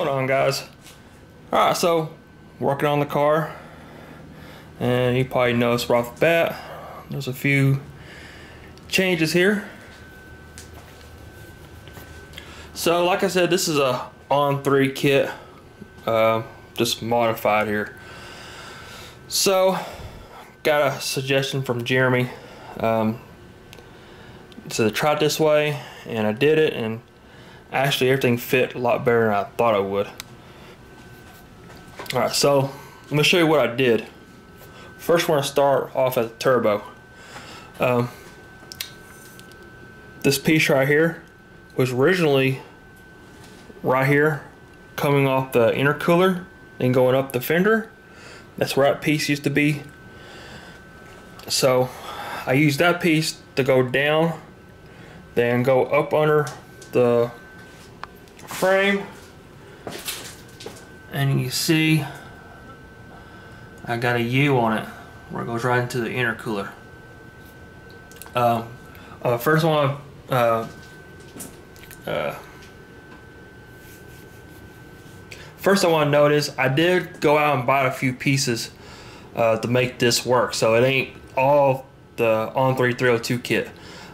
going on, guys? Alright, so working on the car, and you probably noticed right off the bat there's a few changes here. So like I said, this is a On3 kit, just modified here. So got a suggestion from Jeremy, said to try it this way, and I did it, and actually everything fit a lot better than I thought it would. Alright, so let me show you what I did. First we're going to start off at the turbo. This piece right here was originally right here, coming off the intercooler and going up the fender. That's where that piece used to be. So I used that piece to go down, then go up under the frame, and you see I got a U on it where it goes right into the intercooler. First one, first I want to notice I did go out and buy a few pieces to make this work, so it ain't all the On3 302 kit.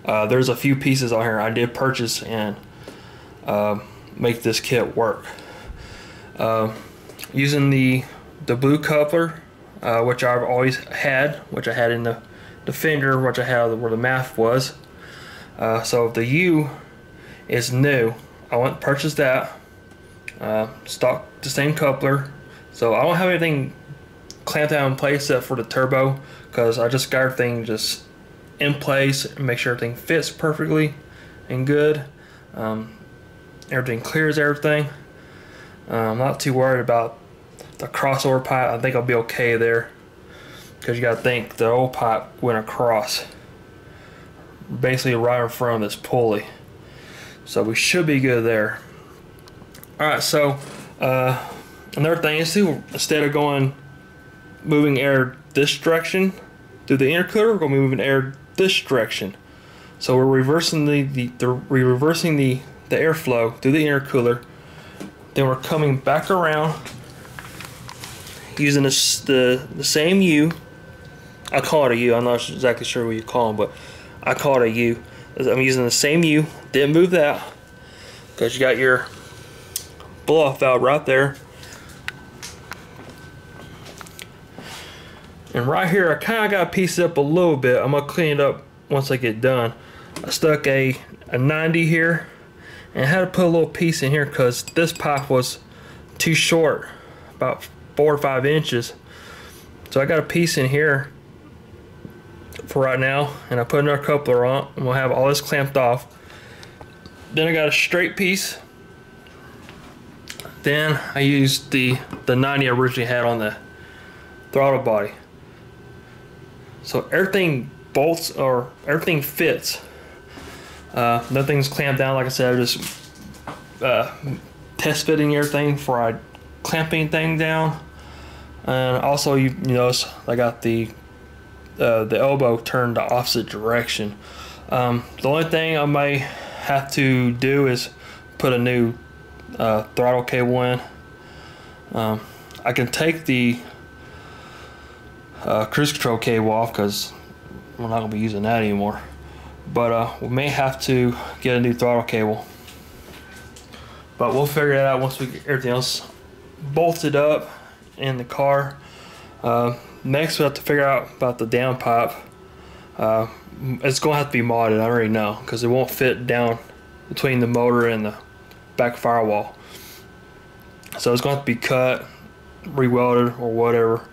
There's a few pieces on here I did purchase and make this kit work. Using the blue coupler, which I've always had, which I had in the fender, which I had where the math was. So the U is new. I went and purchased that. Stock the same coupler. So I don't have anything clamped down in place except for the turbo, because I just got everything just in place and make sure everything fits perfectly and good. Everything clears everything. I'm not too worried about the crossover pipe. I think I'll be okay there, because you got to think the old pipe went across basically right in front of this pulley, so we should be good there. Alright, so another thing is too, instead of moving air this direction through the intercooler, we're going to be moving air this direction. So we're reversing the airflow through the intercooler. Then we're coming back around using the same U. I call it a U. I'm not exactly sure what you call them, but I call it a U. I'm using the same U. Didn't move that because you got your blow-off valve right there. And right here, I kind of got to piece it up a little bit. I'm going to clean it up once I get done. I stuck a 90 here, and I had to put a little piece in here because this pipe was too short, about 4 or 5 inches. So I got a piece in here for right now, and I put another coupler on, and we'll have all this clamped off. Then I got a straight piece. Then I used the 90 I originally had on the throttle body. So everything bolts, or everything fits. Nothing's clamped down. Like I said, I just test fitting everything before I clamp anything down. And also, you notice I got the elbow turned the opposite direction. The only thing I may have to do is put a new throttle cable in. I can take the cruise control cable off because we're not going to be using that anymore. But we may have to get a new throttle cable. But we'll figure that out once we get everything else bolted up in the car. Next we have to figure out about the downpipe. It's going to have to be modded, I already know, because it won't fit down between the motor and the back firewall. So it's going to have to be cut, re-welded, or whatever.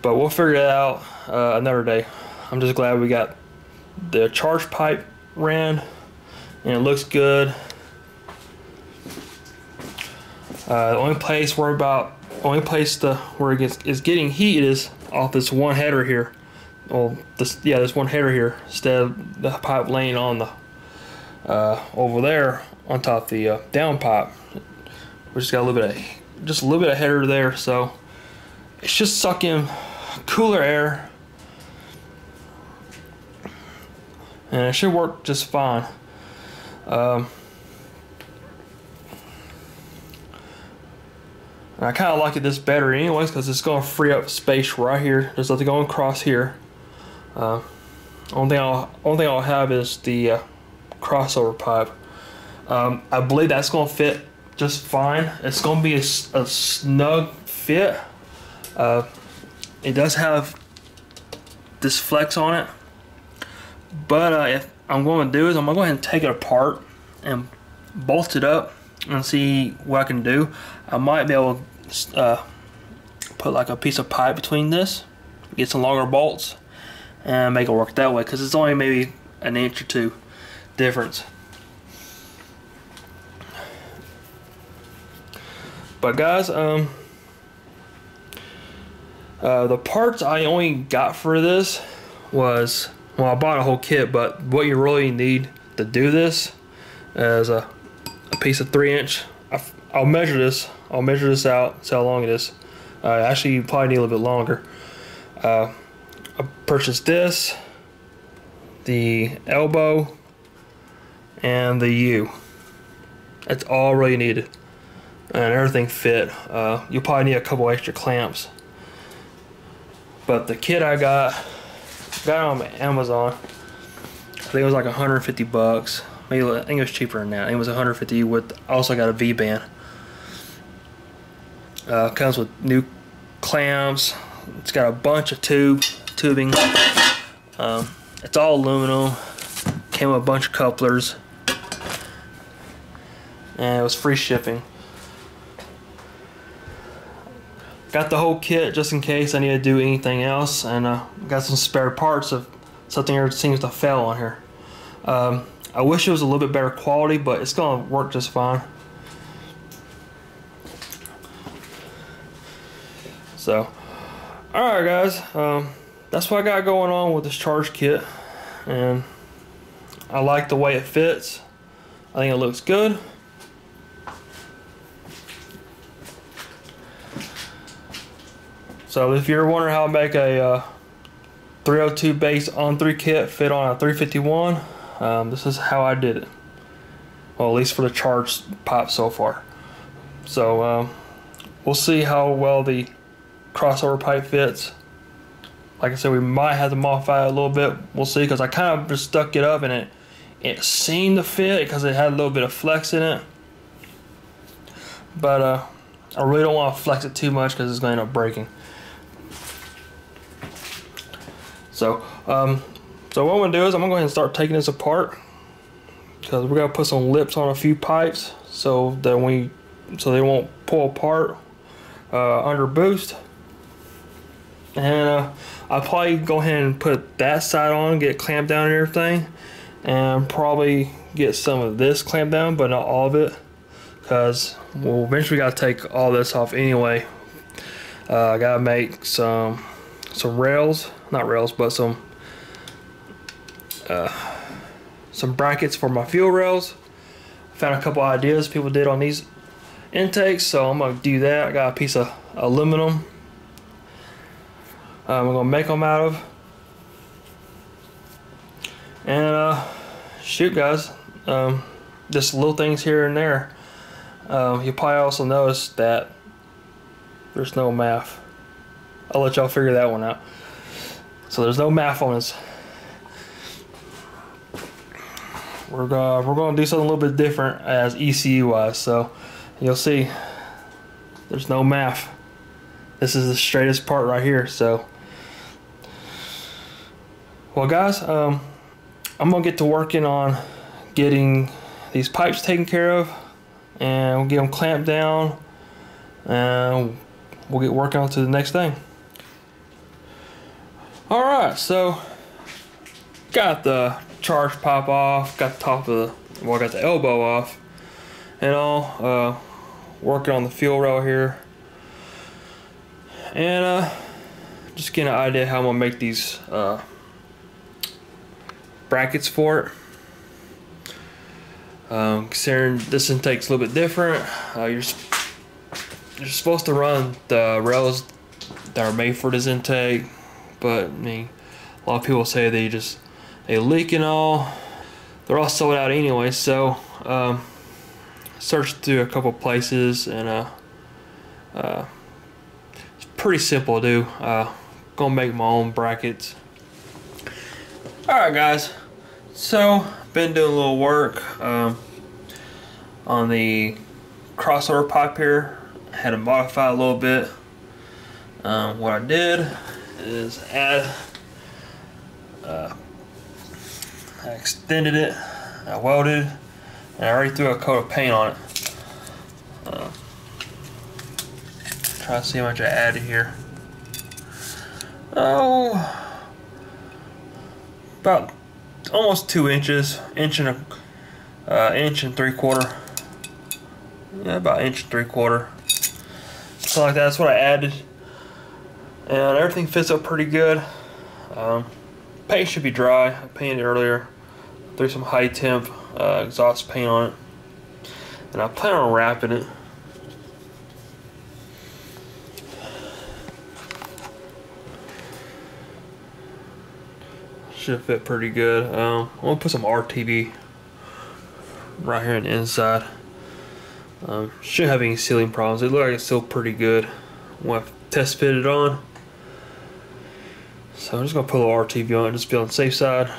But we'll figure it out another day. I'm just glad we got the charge pipe ran, and it looks good. The only place where it is getting heat is off this one header here. Well, this one header here, instead of the pipe laying on the over there on top of the downpipe. We just got a little bit of header there, so it's just sucking cooler air, and it should work just fine. And I kind of like this better anyways because it's going to free up space right here. There's nothing going across here. Only thing I'll have is the crossover pipe. I believe that's going to fit just fine. It's going to be a snug fit. It does have this flex on it, but if I'm going to do is I'm going to go ahead and take it apart and bolt it up and see what I can do. I might be able to put like a piece of pipe between this, get some longer bolts, and make it work that way because it's only maybe an inch or two difference. But guys, the parts I only got for this was, well, I bought a whole kit, but what you really need to do this is a piece of 3-inch. I'll measure this. I'll measure this out, see how long it is. Actually, you probably need a little bit longer. I purchased this, the elbow, and the U. That's all really needed, and everything fit. You'll probably need a couple extra clamps. But the kit I got on Amazon. I think it was like 150 bucks. Maybe I think it was cheaper than that. I think it was 150 with. I also got a V-band. Comes with new clamps. It's got a bunch of tubing. It's all aluminum. Came with a bunch of couplers, and it was free shipping. Got the whole kit just in case I need to do anything else, and got some spare parts of something that seems to fail on here. I wish it was a little bit better quality, but it's gonna work just fine. So, alright guys, that's what I got going on with this charge kit, and I like the way it fits. I think it looks good. So if you're wondering how to make a 302 base On3 kit fit on a 351, this is how I did it. Well, at least for the charge pipe so far. So we'll see how well the crossover pipe fits. Like I said, we might have to modify it a little bit. We'll see, because I kind of just stuck it up and it seemed to fit because it had a little bit of flex in it. But I really don't want to flex it too much because it's going to end up breaking. So what I'm going to do is I'm going to go ahead and start taking this apart, because we're going to put some lips on a few pipes so that they won't pull apart under boost. And I'll probably go ahead and put that side on, get it clamped down and everything, and probably get some of this clamped down, but not all of it, because we'll eventually got to take all this off anyway. I got to make some rails, not rails, but some brackets for my fuel rails. I found a couple ideas people did on these intakes, so I'm gonna do that. I got a piece of aluminum I'm gonna make them out of, and shoot guys, just little things here and there. You probably also notice that there's no MAF. I'll let y'all figure that one out. So there's no MAF on this. We're gonna do something a little bit different as ECU wise. So you'll see there's no MAF. This is the straightest part right here. So, well guys, I'm gonna get to working on getting these pipes taken care of, and we'll get them clamped down, and we'll get working on to the next thing. Alright, so got the charge pipe off, got the top of the, well, I got the elbow off and all, working on the fuel rail here, and just getting an idea how I'm gonna make these brackets for it. Considering this intake's a little bit different, you're supposed to run the rails that are made for this intake, but I mean, a lot of people say they leak and all. They're all sold out anyway, so searched through a couple places, and It's pretty simple to do. Gonna make my own brackets. Alright guys, so been doing a little work on the crossover pipe here. I had to modify a little bit. What I did is I extended it, I welded, and I already threw a coat of paint on it. Try to see how much I added here. Oh, about almost 2 inches, inch and 3/4. Yeah, about 1 3/4. So like that's what I added, and everything fits up pretty good. Paint should be dry. I painted earlier. Threw some high temp exhaust paint on it, and I plan on wrapping it. Should fit pretty good. I'm gonna put some RTV right here on the inside. Shouldn't have any sealing problems. It looks like it's still pretty good. We'll have to test fit it on. So I'm just gonna put a little RTV on it, just be on the safe side.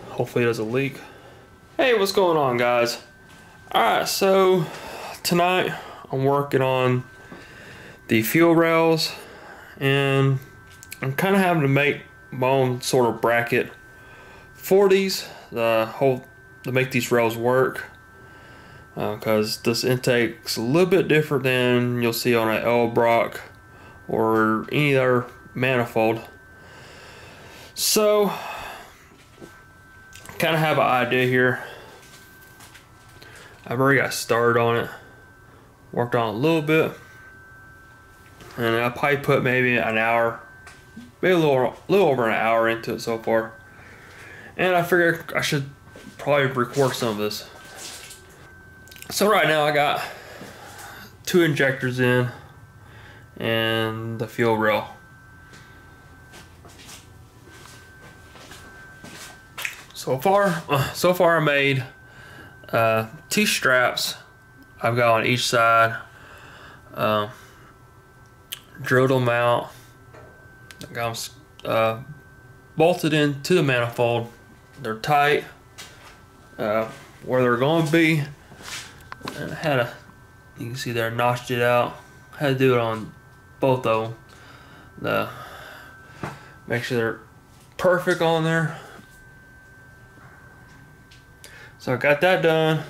Hopefully it doesn't leak. Hey, what's going on, guys? Alright, so tonight I'm working on the fuel rails, and I'm kind of having to make my own sort of bracket for these to make these rails work, because this intake's a little bit different than you'll see on an L Brock or any other manifold. So kind of have an idea here. I've already got started on it, worked on it a little bit, and I probably put maybe an hour, maybe a little over an hour into it so far. And I figured I should probably record some of this. So right now I got 2 injectors in and the fuel rail. So far I made 2 straps I've got on each side. Drilled them out. I got them bolted into the manifold. They're tight where they're going to be, and I had you can see there, notched it out. I had to do it on both of them. Make sure they're perfect on there. So I got that done.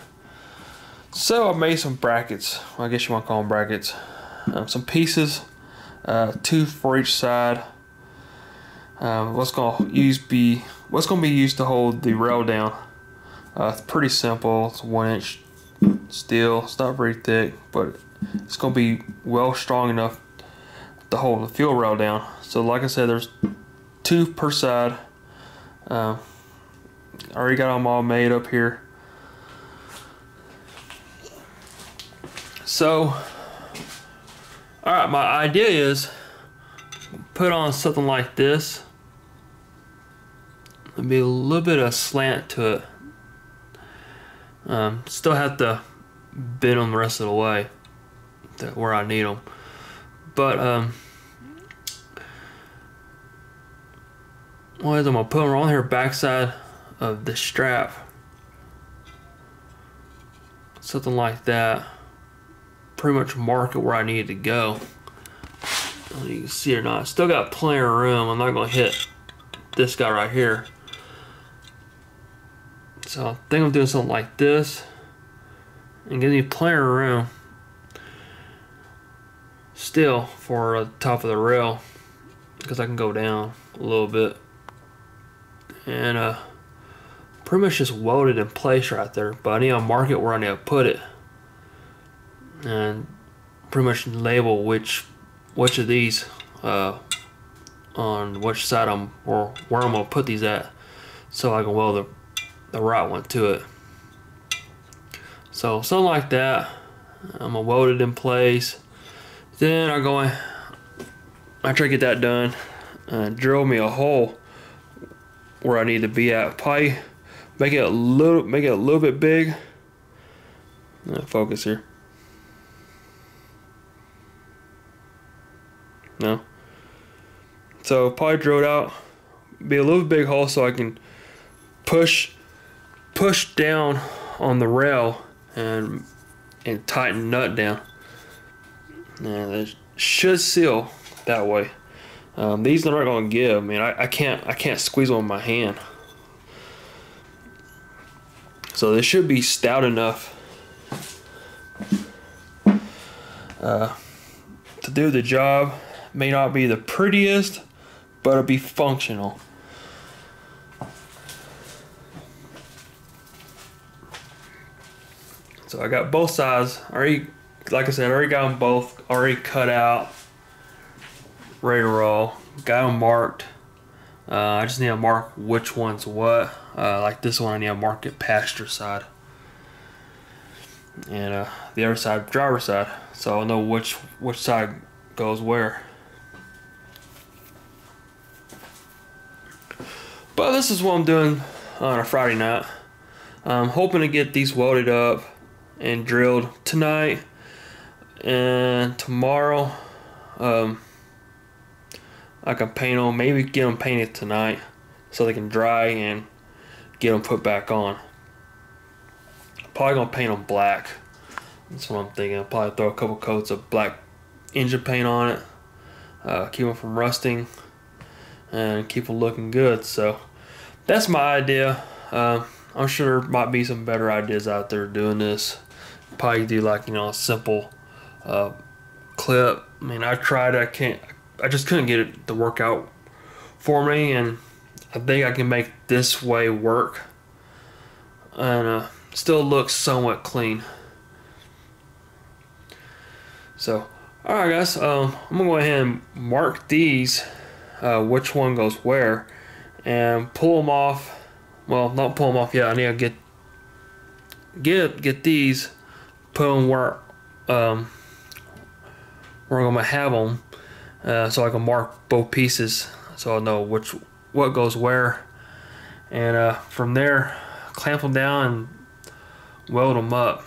So I made some brackets. Well, I guess you want to call them brackets. Some pieces, 2 for each side. What's going to be used to hold the rail down. It's pretty simple. It's 1-inch steel. It's not very thick, but it's going to be well strong enough to hold the fuel rail down. So like I said, there's 2 per side. I already got them all made up here. So, alright, my idea is put on something like this. There'll be a little bit of slant to it. Still have to bend them the rest of the way to where I need them. But what is I'm gonna put them on here backside of the strap, something like that. Pretty much mark it where I need to go. You can see it or not. Still got plenty of room. I'm not gonna hit this guy right here. So I think I'm doing something like this, and give me plenty of room still for the top of the rail, because I can go down a little bit, and pretty much just welded in place right there. But I need to mark it where I need to put it, and pretty much label which of these on which side or where I'm gonna put these at, so I can weld the right one to it. So something like that. I'm gonna weld it in place. Then I try to get that done. Drill me a hole where I need to be at. Probably make it a little bit big. Focus here. No. So probably drill it out, be a little big hole so I can push down on the rail and tighten the nut down. And it should seal that way. These are not going to give. I mean, I can't squeeze them with my hand. So this should be stout enough to do the job. May not be the prettiest, but it'll be functional. So I got both sides already. Like I said, I already got them both already cut out, ready to roll. Got them marked. I just need to mark which one's what. Like this one, I need to mark it passenger side, and the other side driver side, so I'll know which side goes where. But this is what I'm doing on a Friday night. I'm hoping to get these welded up and drilled tonight and tomorrow. I can paint them, maybe get them painted tonight so they can dry and get them put back on. Probably gonna paint them black. That's what I'm thinking. I'll probably throw a couple coats of black engine paint on it, keep them from rusting and keep them looking good. So that's my idea. I'm sure there might be some better ideas out there doing this. Probably do like, you know, a simple clip. I mean, I tried, I just couldn't get it to work out for me, and I think I can make this way work and still looks somewhat clean. So alright guys, I'm gonna go ahead and mark these, which one goes where, and pull them off. Well, not pull them off yet. I need to get these, put them where I'm gonna have them, so I can mark both pieces, so I'll know what goes where, and from there clamp them down and weld them up.